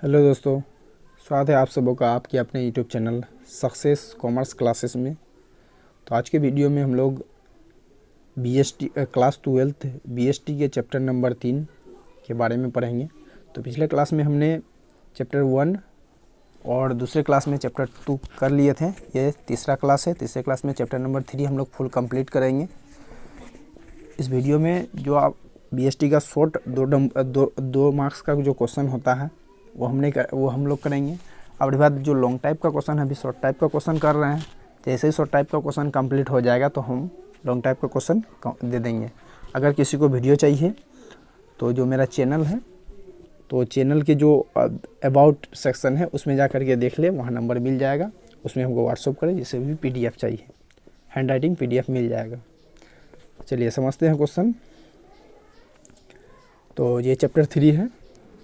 Hello दोस्तों, स्वागत है आप सबों का आपके अपने YouTube channel success commerce classes में। तो आज के वीडियो में हम लोग बीएसटी क्लास 12 बीएसटी के चैप्टर नंबर 3 के बारे में पढ़ेंगे। तो पिछले क्लास में हमने चैप्टर 1 और दूसरे क्लास में चैप्टर 2 कर लिए थे। ये तीसरा क्लास है। तीसरे क्लास में चैप्टर नंबर 3 हम लोग फुल कंप्लीट करेंगे। इस वीडियो में जो आप बीएसटी का शॉर्ट दो मार्क्स का जो क्वेश्चन होता है वो हम लोग करेंगे। अब बाद जो लॉन्ग टाइप का क्वेश्चन है, अभी शॉर्ट टाइप का क्वेश्चन कर रहे हैं। जैसे ही शॉर्ट टाइप का क्वेश्चन कंप्लीट हो जाएगा तो हम लॉन्ग टाइप का क्वेश्चन दे देंगे। अगर किसी को वीडियो चाहिए तो जो मेरा चैनल है, तो चैनल के जो अबाउट सेक्शन है उसमें जा कर के देख ले, वहाँ नंबर मिल जाएगा। उसमें हमको व्हाट्सअप करें, जिसे भी PDF चाहिए, हैंड राइटिंग PDF मिल जाएगा। चलिए समझते हैं क्वेश्चन। तो ये चैप्टर 3 है।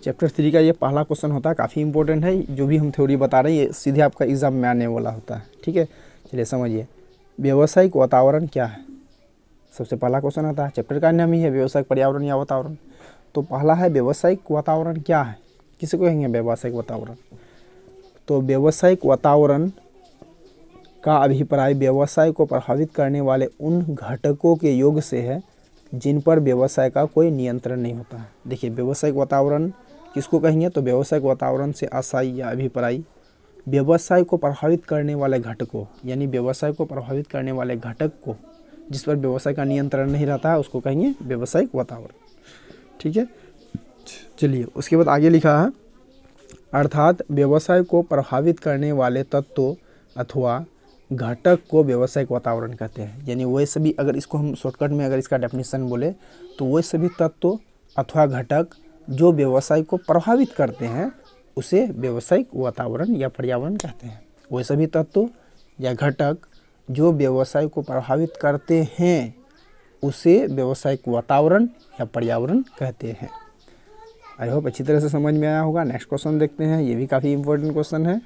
चैप्टर 3 का ये पहला क्वेश्चन होता है, काफ़ी इंपॉर्टेंट है। जो भी हम थ्योरी बता रहे हैं ये सीधे आपका एग्जाम में आने वाला होता है। ठीक है, चलिए समझिए। व्यावसायिक वातावरण क्या है, सबसे पहला क्वेश्चन आता है। चैप्टर का नाम ही है व्यावसायिक पर्यावरण या वातावरण। तो पहला है व्यावसायिक वातावरण क्या है, किसी को कहेंगे व्यावसायिक वातावरण। तो व्यावसायिक वातावरण का अभिप्राय व्यवसाय को प्रभावित करने वाले उन घटकों के योग से है जिन पर व्यवसाय का कोई नियंत्रण नहीं होता है। देखिए, व्यावसायिक वातावरण किसको कहेंगे, तो व्यावसायिक वातावरण से आशय या अभिप्राय व्यवसाय को प्रभावित करने वाले घटकों, यानी व्यवसाय को प्रभावित करने वाले घटक को जिस पर व्यवसाय का नियंत्रण नहीं रहता है उसको कहेंगे व्यावसायिक वातावरण। ठीक है, चलिए उसके बाद आगे लिखा है, अर्थात व्यवसाय को प्रभावित करने वाले तत्वों अथवा घटक को व्यावसायिक वातावरण कहते हैं। यानी वह सभी, अगर इसको हम शॉर्टकट में अगर इसका डेफिनेशन बोले तो वह सभी तत्व अथवा घटक जो व्यवसाय को प्रभावित करते हैं उसे व्यावसायिक वातावरण या पर्यावरण कहते हैं। वह सभी तत्व या घटक जो व्यवसाय को प्रभावित करते हैं उसे व्यावसायिक वातावरण या पर्यावरण कहते हैं। आई होप अच्छी तरह से समझ में आया होगा। नेक्स्ट क्वेश्चन देखते हैं, ये भी काफ़ी इंपॉर्टेंट क्वेश्चन है।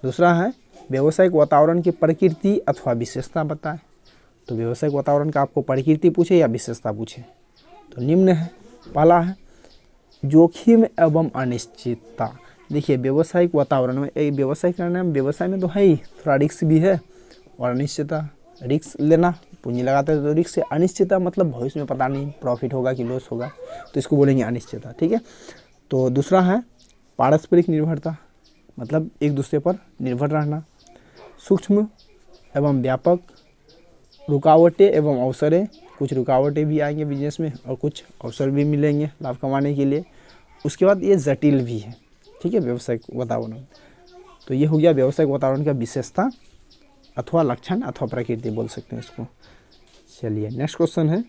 दूसरा है, व्यावसायिक वातावरण की प्रकृति अथवा विशेषता बताएं। तो व्यावसायिक वातावरण का आपको प्रकृति पूछे या विशेषता पूछे तो निम्न है। पहला है जोखिम एवं अनिश्चितता। देखिए, व्यावसायिक वातावरण में एक व्यवसाय करना, व्यवसाय में तो है ही, थोड़ा रिस्क भी है और अनिश्चितता। रिस्क लेना, पूंजी लगाते हैं तो रिस्क से। अनिश्चितता मतलब भविष्य में पता नहीं प्रॉफिट होगा कि लॉस होगा, तो इसको बोलेंगे अनिश्चितता। ठीक है। तो दूसरा है पारस्परिक निर्भरता, मतलब एक दूसरे पर निर्भर रहना। सूक्ष्म एवं व्यापक रुकावटें एवं अवसरें, कुछ रुकावटें भी आएंगे बिजनेस में और कुछ अवसर भी मिलेंगे लाभ कमाने के लिए। उसके बाद ये जटिल भी है। ठीक है, व्यावसायिक वातावरण। तो ये हो गया व्यावसायिक वातावरण का विशेषता अथवा लक्षण अथवा प्रकृति बोल सकते हैं इसको। चलिए नेक्स्ट क्वेश्चन है,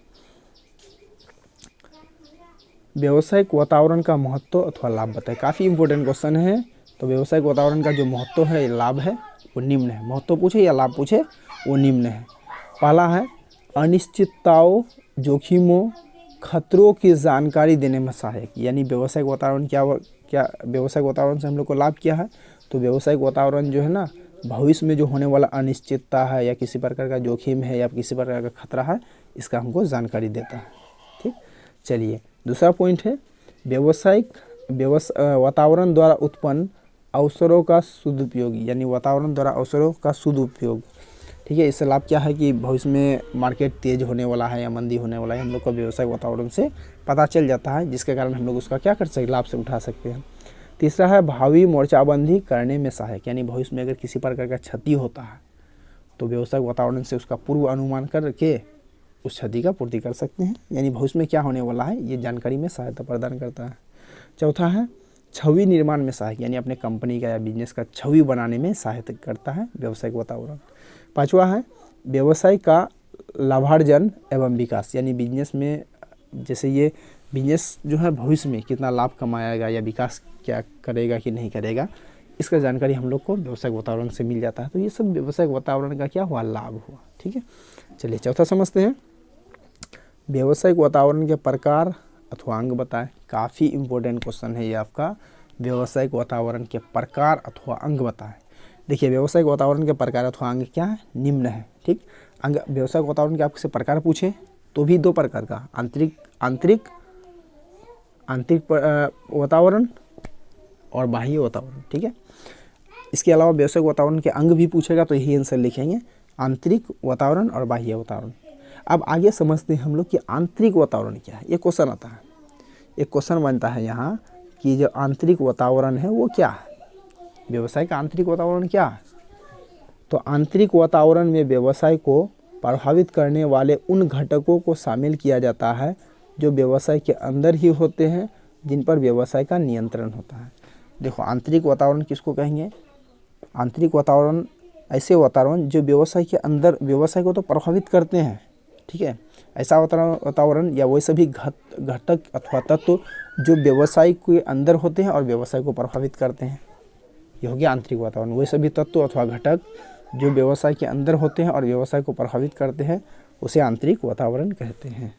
व्यावसायिक वातावरण का महत्व अथवा लाभ बताएं। काफ़ी इंपॉर्टेंट क्वेश्चन है। तो व्यावसायिक वातावरण का जो महत्व है, लाभ है, वो निम्न है। महत्व पूछे या लाभ पूछे वो निम्न है। पहला है अनिश्चितताओं, जोखिमों, खतरों की जानकारी देने में सहायक। यानी व्यावसायिक वातावरण क्या व्यावसायिक वातावरण से हम लोग को लाभ क्या है, तो व्यावसायिक वातावरण जो है ना, भविष्य में जो होने वाला अनिश्चितता है या किसी प्रकार का जोखिम है या किसी प्रकार का खतरा है, इसका हमको जानकारी देता है। ठीक, चलिए दूसरा पॉइंट है व्यावसायिक वातावरण द्वारा उत्पन्न अवसरों का सदुपयोग, यानी वातावरण द्वारा अवसरों का सदुपयोग। ठीक है, इससे लाभ क्या है कि भविष्य में मार्केट तेज होने वाला है या मंदी होने वाला है, हम लोग को व्यवसायिक वातावरण से पता चल जाता है, जिसके कारण हम लोग उसका क्या कर सकते, लाभ से उठा सकते हैं। तीसरा है भावी मोर्चाबंदी करने में सहायक, यानी भविष्य में अगर किसी प्रकार का क्षति होता है तो व्यवसायिक वातावरण से उसका पूर्व अनुमान करके उस क्षति का पूर्ति कर सकते हैं। यानी भविष्य में क्या होने वाला है ये जानकारी में सहायता प्रदान करता है। चौथा है छवि निर्माण में सहायक, यानी अपने कंपनी का या बिजनेस का छवि बनाने में सहायता करता है व्यावसायिक वातावरण। पांचवा है व्यवसाय का लाभार्जन एवं विकास, यानी बिजनेस में जैसे ये बिजनेस जो है भविष्य में कितना लाभ कमाएगा या विकास क्या करेगा कि नहीं करेगा, इसका जानकारी हम लोग को व्यवसायिक वातावरण से मिल जाता है। तो ये सब व्यवसायिक वातावरण का क्या हुआ, लाभ हुआ। ठीक है, चलिए चौथा समझते हैं, व्यावसायिक वातावरण के प्रकार अथवा अंग बताएं। काफ़ी इंपॉर्टेंट क्वेश्चन है ये आपका, व्यावसायिक वातावरण के प्रकार अथवा अंग बताएं। देखिए, व्यावसायिक वातावरण के प्रकार अथवा अंग क्या है, निम्न है। ठीक, अंग व्यावसायिक वातावरण के आपसे प्रकार पूछे तो भी दो प्रकार का, आंतरिक वातावरण और बाह्य वातावरण, ठीक है। इसके अलावा व्यावसायिक वातावरण के अंग भी पूछेगा तो यही आंसर लिखेंगे, आंतरिक वातावरण और बाह्य वातावरण। अब आगे समझते हैं हम लोग कि आंतरिक वातावरण क्या है। ये क्वेश्चन आता है, एक क्वेश्चन बनता है यहाँ कि जो आंतरिक वातावरण है वो क्या है, व्यवसाय का आंतरिक वातावरण क्या है। तो आंतरिक वातावरण में व्यवसाय को प्रभावित करने वाले उन घटकों को शामिल किया जाता है जो व्यवसाय के अंदर ही होते हैं, जिन पर व्यवसाय का नियंत्रण होता है। देखो आंतरिक वातावरण किसको कहेंगे, आंतरिक वातावरण ऐसे वातावरण जो व्यवसाय के अंदर व्यवसाय को तो प्रभावित करते हैं, ठीक है। ऐसा वातावरण या वही सभी घटक अथवा तत्व जो व्यवसाय के अंदर होते हैं और व्यवसाय को प्रभावित करते हैं, ये हो गया आंतरिक वातावरण। वही सभी तत्व अथवा घटक जो व्यवसाय के अंदर होते हैं और व्यवसाय को प्रभावित करते हैं, उसे आंतरिक वातावरण कहते हैं।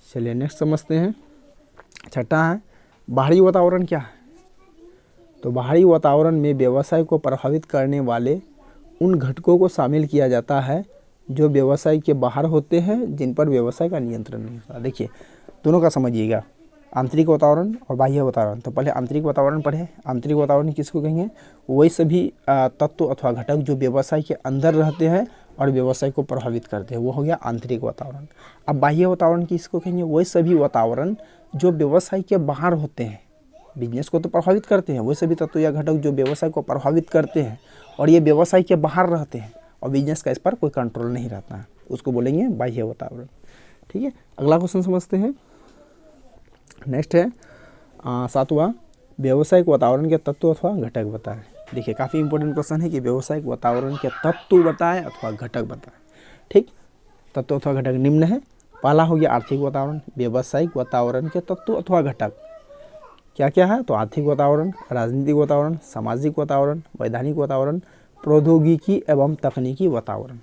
चलिए नेक्स्ट समझते हैं। छठा है बाहरी वातावरण क्या है। तो बाहरी वातावरण में व्यवसाय को प्रभावित करने वाले उन घटकों को शामिल किया जाता है जो व्यवसाय के बाहर होते हैं, जिन पर व्यवसाय का नियंत्रण नहीं होता। देखिए दोनों का समझिएगा, आंतरिक वातावरण और बाह्य वातावरण। तो पहले आंतरिक वातावरण पढ़े। आंतरिक वातावरण किसको कहेंगे, वही सभी तत्व अथवा घटक जो व्यवसाय के अंदर रहते हैं और व्यवसाय को प्रभावित करते हैं, वो हो गया आंतरिक वातावरण। अब बाह्य वातावरण किसको कहेंगे, वही सभी वातावरण जो व्यवसाय के बाहर होते हैं, बिजनेस को तो प्रभावित करते हैं, वही सभी तत्व या घटक जो व्यवसाय को प्रभावित करते हैं और ये व्यवसाय के बाहर रहते हैं और बिजनेस का इस पर कोई कंट्रोल नहीं रहता है, उसको बोलेंगे बाह्य वातावरण, ठीक है। अगला क्वेश्चन समझते हैं। नेक्स्ट है सातवां, व्यावसायिक वातावरण के तत्व अथवा घटक बताएं। देखिए काफ़ी इंपॉर्टेंट क्वेश्चन है कि व्यावसायिक वातावरण के तत्व बताएं अथवा घटक बताएं, ठीक। तत्व अथवा घटक निम्न है। पहला हो गया आर्थिक वातावरण। व्यावसायिक वातावरण के तत्व अथवा घटक क्या क्या है, तो आर्थिक वातावरण, राजनीतिक वातावरण, सामाजिक वातावरण, वैधानिक वातावरण, प्रौद्योगिकी एवं तकनीकी वातावरण।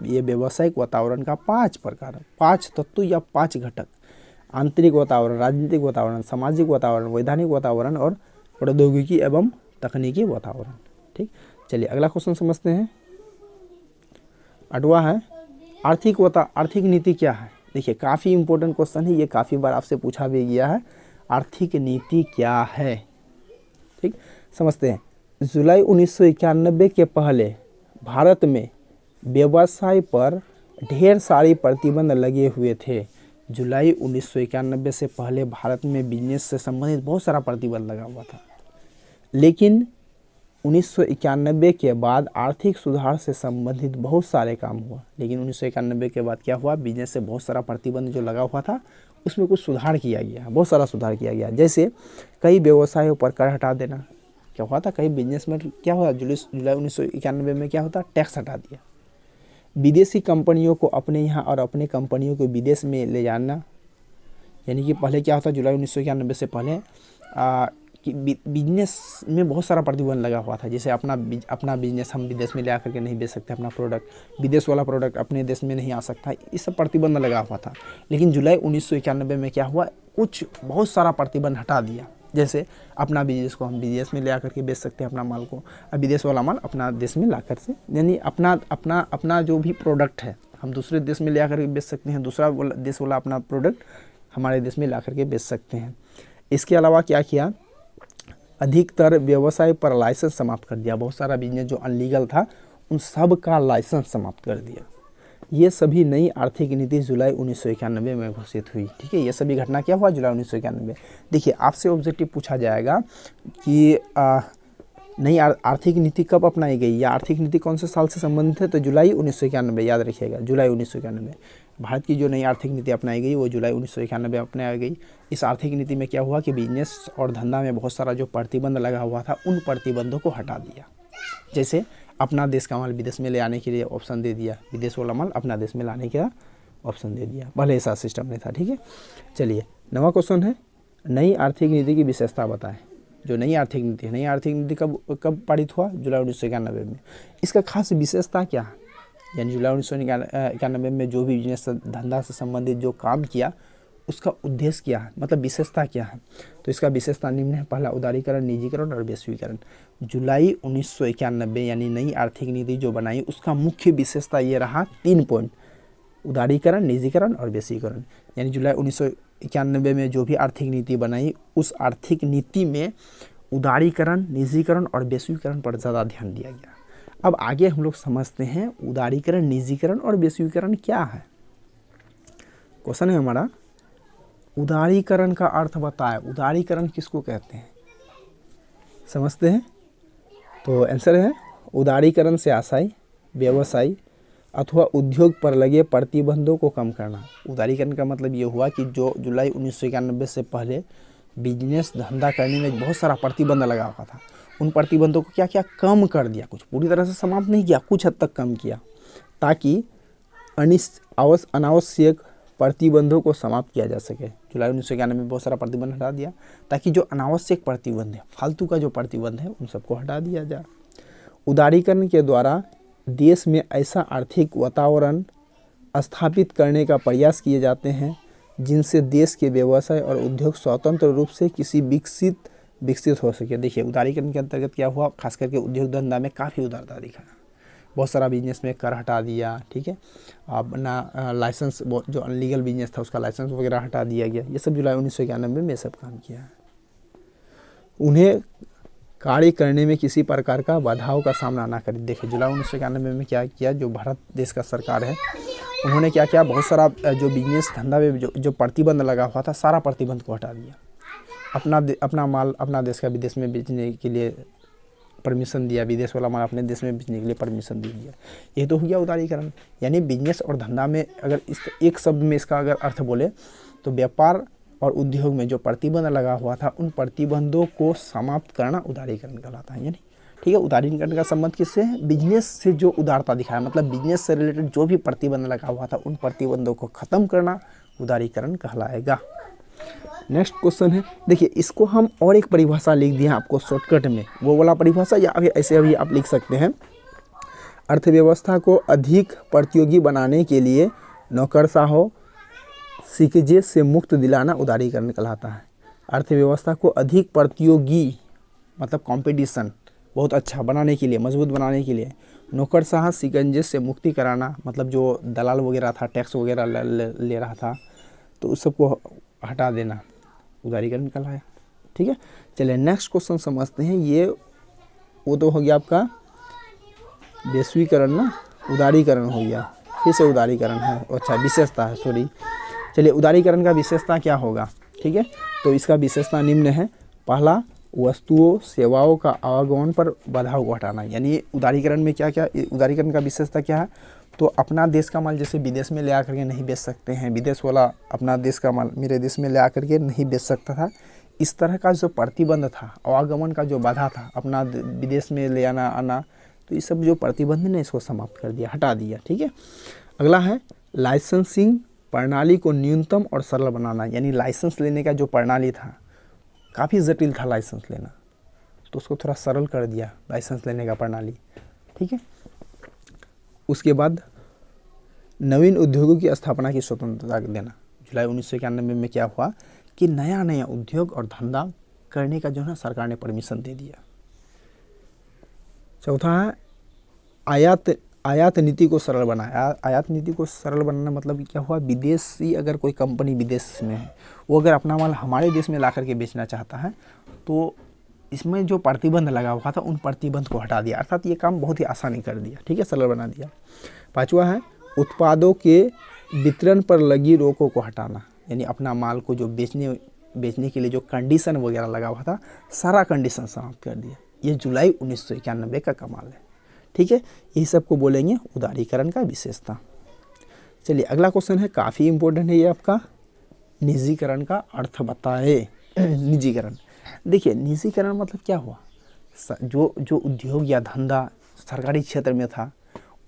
ये व्यावसायिक वातावरण का 5 प्रकार है, 5 तत्व या 5 घटक, आंतरिक वातावरण, राजनीतिक वातावरण, सामाजिक वातावरण, वैधानिक वातावरण और प्रौद्योगिकी एवं तकनीकी वातावरण, ठीक। चलिए अगला क्वेश्चन समझते हैं। 8वां है आर्थिक नीति क्या है। देखिए काफ़ी इंपॉर्टेंट क्वेश्चन है, ये काफ़ी बार आपसे पूछा भी गया है, आर्थिक नीति क्या है, ठीक। समझते हैं। जुलाई 1991 के पहले भारत में व्यवसाय पर ढेर सारी प्रतिबंध लगे हुए थे। जुलाई 1991 से पहले भारत में बिजनेस से संबंधित बहुत सारा प्रतिबंध लगा हुआ था, लेकिन 1991 के बाद आर्थिक सुधार से संबंधित बहुत सारे काम हुआ। लेकिन 1991 के बाद क्या हुआ, बिजनेस से बहुत सारा प्रतिबंध जो लगा हुआ था उसमें कुछ सुधार किया गया, बहुत सारा सुधार किया गया। जैसे कई व्यवसायों पर कर हटा देना, क्या हुआ था, कई बिजनेस में क्या हुआ, जुलाई 1991 में क्या होता, टैक्स हटा दिया। विदेशी कंपनियों को अपने यहाँ और अपने कंपनियों को विदेश में ले जाना, यानी कि पहले क्या होता, जुलाई 1991 से पहले कि बिजनेस में बहुत सारा प्रतिबंध लगा हुआ था। जैसे अपना बिजनेस हम विदेश में ले आकर के नहीं बेच सकते, अपना प्रोडक्ट, विदेश वाला प्रोडक्ट अपने देश में नहीं आ सकता, इस सब प्रतिबंध लगा हुआ था। लेकिन जुलाई 1991 में क्या हुआ, कुछ बहुत सारा प्रतिबंध हटा दिया। जैसे अपना बिजनेस को हम विदेश में ले आकर के बेच सकते हैं, अपना माल को, अब विदेश वाला माल अपना देश में लाकर से, यानी अपना जो भी प्रोडक्ट है हम दूसरे देश में ले आकर के बेच सकते हैं, दूसरा देश वाला अपना प्रोडक्ट हमारे देश में ला करके बेच सकते हैं। इसके अलावा क्या किया, अधिकतर व्यवसाय पर लाइसेंस समाप्त कर दिया। बहुत सारा बिजनेस जो अनलीगल था उन सब का लाइसेंस समाप्त कर दिया। ये सभी नई आर्थिक नीति जुलाई 1991 में घोषित हुई, ठीक है। ये सभी घटना क्या हुआ, जुलाई 1991। देखिए आपसे ऑब्जेक्टिव पूछा जाएगा कि नई आर्थिक नीति कब अपनाई गई या आर्थिक नीति कौन से साल से संबंधित है, तो जुलाई 1991, याद रखिएगा जुलाई 1991। भारत की जो नई आर्थिक नीति अपनाई गई वो जुलाई 1991 अपनाई गई। इस आर्थिक नीति में क्या हुआ कि बिजनेस और धंधा में बहुत सारा जो प्रतिबंध लगा हुआ था उन प्रतिबंधों को हटा दिया। जैसे अपना देश का माल विदेश में ले आने के लिए ऑप्शन दे दिया, विदेश वाला माल अपना देश में लाने का ऑप्शन दे दिया, भले ऐसा सिस्टम नहीं था, ठीक है। चलिए 9वां क्वेश्चन है, नई आर्थिक नीति की विशेषता बताएं। जो नई आर्थिक नीति है, नई आर्थिक नीति कब पारित हुआ, जुलाई 1991 में। इसका खास विशेषता क्या है, यानी जुलाई 1991 में जो भी बिजनेस धंधा से संबंधित जो काम किया उसका उद्देश्य क्या है, मतलब विशेषता क्या है। तो इसका विशेषता निम्न है। पहला, उदारीकरण, निजीकरण और वैश्वीकरण। जुलाई 1991 यानी नई आर्थिक नीति जो बनाई उसका मुख्य विशेषता ये रहा, 3 पॉइंट, उदारीकरण, निजीकरण और वैश्वीकरण। यानी जुलाई 1991 में जो भी आर्थिक नीति बनाई, उस आर्थिक नीति में उदारीकरण, निजीकरण और वैश्वीकरण पर ज़्यादा ध्यान दिया गया। अब आगे हम लोग समझते हैं उदारीकरण, निजीकरण और वैश्वीकरण क्या है। क्वेश्चन है हमारा, उदारीकरण का अर्थ बताए। उदारीकरण किसको कहते हैं, समझते हैं। तो आंसर है, उदारीकरण से आशय, व्यवसाय अथवा उद्योग पर लगे प्रतिबंधों को कम करना। उदारीकरण का मतलब ये हुआ कि जो जुलाई 1991 से पहले बिजनेस धंधा करने में बहुत सारा प्रतिबंध लगा हुआ था, उन प्रतिबंधों को क्या किया, कम कर दिया। कुछ पूरी तरह से समाप्त नहीं किया, कुछ हद तक कम किया, ताकि अनावश्यक प्रतिबंधों को समाप्त किया जा सके। जुलाई 1991 में बहुत सारा प्रतिबंध हटा दिया, ताकि जो अनावश्यक प्रतिबंध है, फालतू का जो प्रतिबंध है, उन सबको हटा दिया जाए। उदारीकरण के द्वारा देश में ऐसा आर्थिक वातावरण स्थापित करने का प्रयास किए जाते हैं जिनसे देश के व्यवसाय और उद्योग स्वतंत्र रूप से किसी विकसित हो सके। देखिए, उदारीकरण के अंतर्गत क्या हुआ, खास करके उद्योग धंधा में काफ़ी उदारता दिखा। बहुत सारा बिजनेस में कर हटा दिया, ठीक है, अपना लाइसेंस, जो अनलीगल बिजनेस था उसका लाइसेंस वगैरह हटा दिया गया। ये सब जुलाई 1991 में सब काम किया है। उन्हें कार्य करने में किसी प्रकार का बाधाओं का सामना ना करें। देखिए, जुलाई 1991 में क्या किया, जो भारत देश का सरकार है, उन्होंने क्या किया, बहुत सारा जो बिजनेस धंधा में जो प्रतिबंध लगा हुआ था, सारा प्रतिबंध को हटा दिया। अपना माल अपना देश का विदेश में बेचने के लिए परमिशन दिया, विदेश वाला माल अपने देश में बेचने के लिए परमिशन दे दिया। ये तो हो गया उदारीकरण। यानी बिजनेस और धंधा में अगर इस एक शब्द में इसका अगर अर्थ बोले तो व्यापार और उद्योग में जो प्रतिबंध लगा हुआ था, उन प्रतिबंधों को समाप्त करना उदारीकरण कहलाता है। यानी ठीक है, उदारीकरण का संबंध किससे है, बिजनेस से जो उदारता दिखाया, मतलब बिजनेस से रिलेटेड जो भी प्रतिबंध लगा हुआ था, उन प्रतिबंधों को खत्म करना उदारीकरण कहलाएगा। नेक्स्ट क्वेश्चन है, देखिए इसको हम और एक परिभाषा लिख दिए आपको शॉर्टकट में, वो वाला परिभाषा या अभी ऐसे अभी आप लिख सकते हैं। अर्थव्यवस्था को अधिक प्रतियोगी बनाने के लिए नौकरशाहों सीखजे से मुक्त दिलाना उदारीकरण कहलाता है। अर्थव्यवस्था को अधिक प्रतियोगी मतलब कंपटीशन बहुत अच्छा बनाने के लिए, मजबूत बनाने के लिए नौकरशाह शिकंजे से मुक्ति कराना, मतलब जो दलाल वगैरह था, टैक्स वगैरह ले रहा था, तो उस सबको हटा देना उदारीकरण कहलाया। ठीक है, चलिए नेक्स्ट क्वेश्चन समझते हैं। ये वो तो हो गया आपका वैश्वीकरण ना, उदारीकरण हो गया, फिर से उदारीकरण है, अच्छा विशेषता है, सॉरी। चलिए उदारीकरण का विशेषता क्या होगा, ठीक है, तो इसका विशेषता निम्न है। पहला, वस्तुओं सेवाओं का आवागमन पर बाधाओं को हटाना। यानी उदारीकरण में क्या क्या, उदारीकरण का विशेषता क्या है, तो अपना देश का माल जैसे विदेश में ले आकर के नहीं बेच सकते हैं, विदेश वाला अपना देश का माल मेरे देश में ले आकर के नहीं बेच सकता था, इस तरह का जो प्रतिबंध था, आवागमन का जो बाधा था, अपना विदेश में ले आना, तो ये सब जो प्रतिबंध ने इसको समाप्त कर दिया, हटा दिया। ठीक है, अगला है लाइसेंसिंग प्रणाली को न्यूनतम और सरल बनाना। यानी लाइसेंस लेने का जो प्रणाली था, काफ़ी जटिल था लाइसेंस लेना, तो उसको थोड़ा सरल कर दिया लाइसेंस लेने का प्रणाली। ठीक है, उसके बाद नवीन उद्योगों की स्थापना की स्वतंत्रता देना। जुलाई 1991 में क्या हुआ कि नया नया उद्योग और धंधा करने का जो है सरकार ने परमिशन दे दिया। चौथा है आयात नीति को सरल बनाया। आयात नीति को सरल बनाना मतलब क्या हुआ, विदेशी अगर कोई कंपनी विदेश में है, वो अगर अपना माल हमारे देश में ला करके बेचना चाहता है, तो इसमें जो प्रतिबंध लगा हुआ था, उन प्रतिबंध को हटा दिया, अर्थात ये काम बहुत ही आसानी कर दिया। ठीक है, सरल बना दिया। पांचवा है उत्पादों के वितरण पर लगी रोकों को हटाना। यानी अपना माल को जो बेचने के लिए जो कंडीशन वगैरह लगा हुआ था, सारा कंडीशन समाप्त कर दिया। ये जुलाई 1991 का कमाल है। ठीक है, यही सबको बोलेंगे उदारीकरण का विशेषता। चलिए अगला क्वेश्चन है, काफ़ी इंपॉर्टेंट है ये आपका, निजीकरण का अर्थ बताए। निजीकरण, देखिए निजीकरण मतलब क्या हुआ, जो उद्योग या धंधा सरकारी क्षेत्र में था,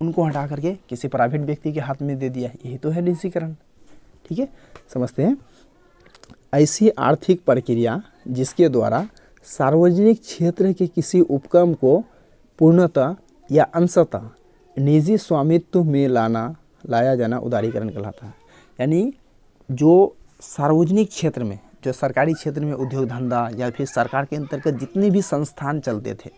उनको हटा करके किसी प्राइवेट व्यक्ति के हाथ में दे दिया, यही तो है निजीकरण। ठीक है, समझते हैं। ऐसी आर्थिक प्रक्रिया जिसके द्वारा सार्वजनिक क्षेत्र के किसी उपक्रम को पूर्णतः या अंशतः निजी स्वामित्व में लाया जाना उदारीकरण कहलाता है। यानी जो सार्वजनिक क्षेत्र में, जो सरकारी क्षेत्र में उद्योग धंधा या फिर सरकार के अंतर्गत जितने भी संस्थान चलते थे,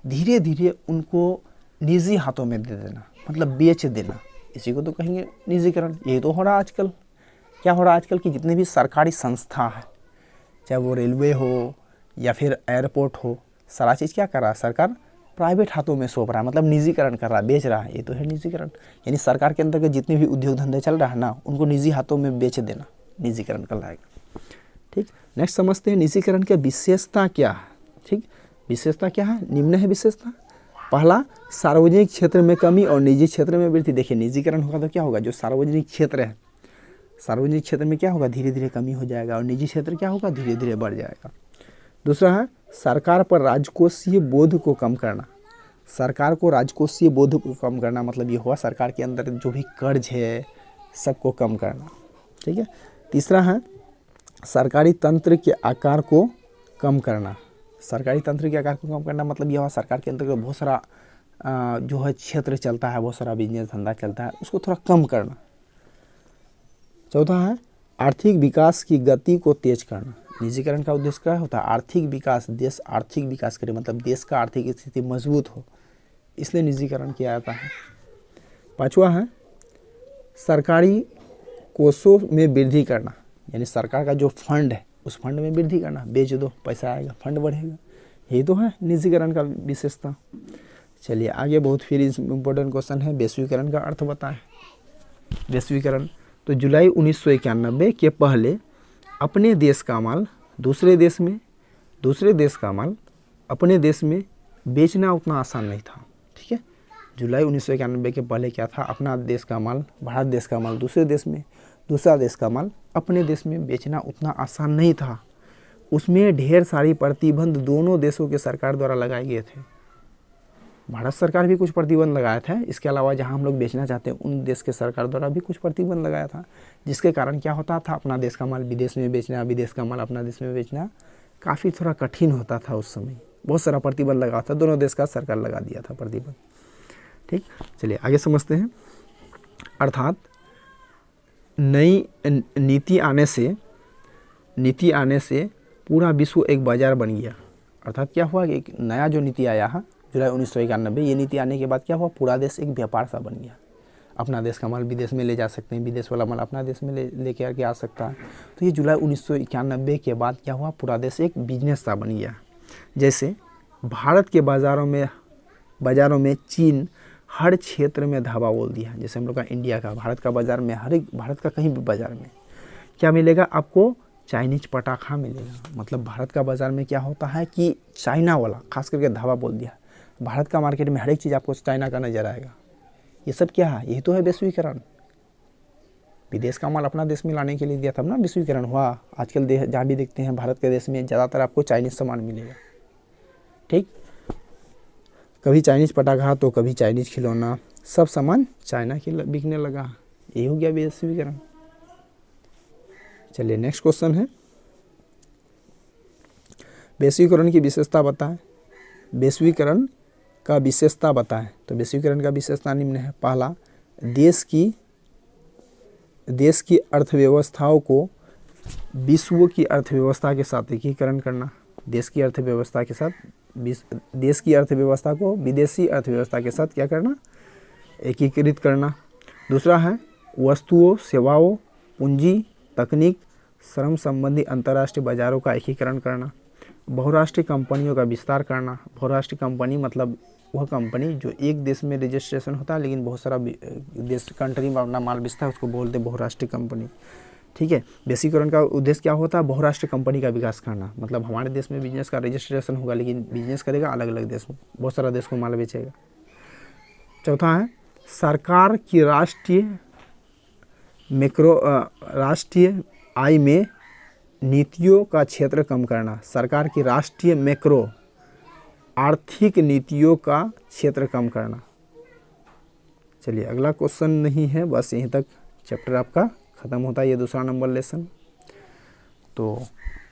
धीरे धीरे उनको निजी हाथों में दे देना, मतलब बेच देना, इसी को तो कहेंगे निजीकरण। यही तो हो रहा आजकल, क्या हो रहा है आजकल की जितने भी सरकारी संस्था है, चाहे वो रेलवे हो या फिर एयरपोर्ट हो, सारा चीज़ क्या कर रहा है सरकार प्राइवेट हाथों में सौंप रहा है, मतलब निजीकरण कर रहा है, बेच रहा है। ये तो है निजीकरण, यानी सरकार के अंदर के जितने भी उद्योग धंधे चल रहा है ना, उनको निजी हाथों में बेच देना निजीकरण कहलाएगा। ठीक, नेक्स्ट समझते हैं निजीकरण की विशेषता क्या है। ठीक, विशेषता क्या है, निम्न है विशेषता। पहला, सार्वजनिक क्षेत्र में कमी और निजी क्षेत्र में वृद्धि। देखिए निजीकरण होगा तो क्या होगा, जो सार्वजनिक क्षेत्र है, सार्वजनिक क्षेत्र में क्या होगा, धीरे धीरे कमी हो जाएगा, और निजी क्षेत्र क्या होगा, धीरे धीरे बढ़ जाएगा। दूसरा है सरकार पर राजकोषीय बोझ को कम करना। सरकार को राजकोषीय बोझ को कम करना मतलब ये हुआ सरकार के अंदर जो भी कर्ज है सबको कम करना। ठीक है। तीसरा है सरकारी तंत्र के आकार को कम करना। सरकारी तंत्र के आकार को कम करना मतलब यह हुआ सरकार के अंदर बहुत सारा जो है क्षेत्र चलता है, बहुत सारा बिजनेस धंधा चलता है, उसको थोड़ा कम करना। चौथा है आर्थिक विकास की गति को तेज करना। निजीकरण का उद्देश्य क्या होता है, आर्थिक विकास, देश आर्थिक विकास करे, मतलब देश का आर्थिक स्थिति मजबूत हो, इसलिए निजीकरण किया जाता है। पांचवा है सरकारी कोषों में वृद्धि करना, यानी सरकार का जो फंड है उस फंड में वृद्धि करना, बेच दो पैसा आएगा, फंड बढ़ेगा, यही तो है निजीकरण का विशेषता। चलिए आगे बहुत फिर इम्पोर्टेंट क्वेश्चन है, वैश्वीकरण का अर्थ बताएं। वैश्वीकरण तो जुलाई 1991 के पहले अपने देश का माल दूसरे देश में, दूसरे देश का माल अपने देश में बेचना उतना आसान नहीं था। ठीक है, जुलाई 1991 के पहले क्या था, अपना देश का माल, भारत देश का माल दूसरे देश में, दूसरा देश का माल अपने देश में बेचना उतना आसान नहीं था। उसमें ढेर सारी प्रतिबंध दोनों देशों के सरकार द्वारा लगाए गए थे। भारत सरकार भी कुछ प्रतिबंध लगाया था, इसके अलावा जहां हम लोग बेचना चाहते हैं उन देश के सरकार द्वारा भी कुछ प्रतिबंध लगाया था, जिसके कारण क्या होता था, अपना देश का माल विदेश में बेचना, विदेश का माल अपना देश में बेचना काफ़ी थोड़ा कठिन होता था उस समय। बहुत सारा प्रतिबंध लगा था, दोनों देश का सरकार लगा दिया था प्रतिबंध। ठीक, चलिए आगे समझते हैं। अर्थात नई नीति आने से पूरा विश्व एक बाजार बन गया। अर्थात क्या हुआ कि एक नया जो नीति आया है जुलाई 1991, ये नीति आने के बाद क्या हुआ, पूरा देश एक व्यापार सा बन गया। अपना देश का माल विदेश में ले जा सकते हैं, विदेश वाला माल अपना देश में लेके आके आ सकता है। तो ये जुलाई 1991 के बाद क्या हुआ, पूरा देश एक बिजनेस सा बन गया। जैसे भारत के बाज़ारों में चीन हर क्षेत्र में धावा बोल दिया। जैसे हम लोग का इंडिया का, भारत का बाज़ार में, हर एक भारत का कहीं भी बाज़ार में क्या मिलेगा आपको, चाइनीज पटाखा मिलेगा। मतलब भारत का बाज़ार में क्या होता है कि चाइना वाला खास करके धावा बोल दिया। भारत का मार्केट में हर एक चीज़ आपको चाइना का नज़र आएगा। ये सब क्या है, यही तो है वैश्वीकरण। विदेश का माल अपना देश में लाने के लिए दिया तब ना विश्वीकरण हुआ। आजकल जहाँ भी देखते हैं भारत के देश में ज़्यादातर आपको चाइनीज़ सामान मिलेगा। ठीक, कभी चाइनीज़ पटाखा तो कभी चाइनीज़ खिलौना, सब सामान चाइना के बिकने लगा। यही हो गया वैश्वीकरण। चलिए नेक्स्ट क्वेश्चन है, वैश्वीकरण की विशेषता बताएं। वैश्वीकरण का विशेषता बताएं। तो वैश्वीकरण का विशेषता निम्न है। पहला, देश की अर्थव्यवस्थाओं को विश्व की अर्थव्यवस्था के साथ एकीकरण करना। देश की अर्थव्यवस्था के साथ देश की अर्थव्यवस्था को विदेशी अर्थव्यवस्था के साथ क्या करना, एकीकृत करना। दूसरा है वस्तुओं, सेवाओं, पूंजी, तकनीक, श्रम संबंधी अंतर्राष्ट्रीय बाजारों का एकीकरण करना। बहुराष्ट्रीय कंपनियों का विस्तार करना। बहुराष्ट्रीय कंपनी मतलब वह कंपनी जो एक देश में रजिस्ट्रेशन होता है लेकिन बहुत सारा देश कंट्री में अपना माल बेचता है, उसको बोलते हैं बहुराष्ट्रीय कंपनी। ठीक है, वैश्वीकरण का उद्देश्य क्या होता है, बहुराष्ट्रीय कंपनी का विकास करना। मतलब हमारे देश में बिजनेस का रजिस्ट्रेशन होगा लेकिन बिजनेस करेगा अलग अलग देश में, बहुत सारा देश को माल बेचेगा। चौथा है सरकार की राष्ट्रीय आय में नीतियों का क्षेत्र कम करना। सरकार की राष्ट्रीय मैक्रो आर्थिक नीतियों का क्षेत्र कम करना। चलिए अगला क्वेश्चन नहीं है, बस यहीं तक चैप्टर आपका ख़त्म होता है, ये दूसरा नंबर लेसन। तो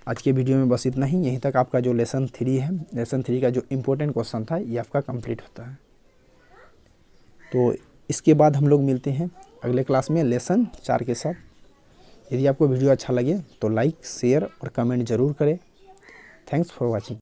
आज के वीडियो में बस इतना ही। यहीं तक आपका जो लेसन 3 है, लेसन 3 का जो इम्पोर्टेंट क्वेश्चन था ये आपका कंप्लीट होता है। तो इसके बाद हम लोग मिलते हैं अगले क्लास में लेसन 4 के साथ। यदि आपको वीडियो अच्छा लगे तो लाइक, शेयर और कमेंट ज़रूर करें। Thanks for watching.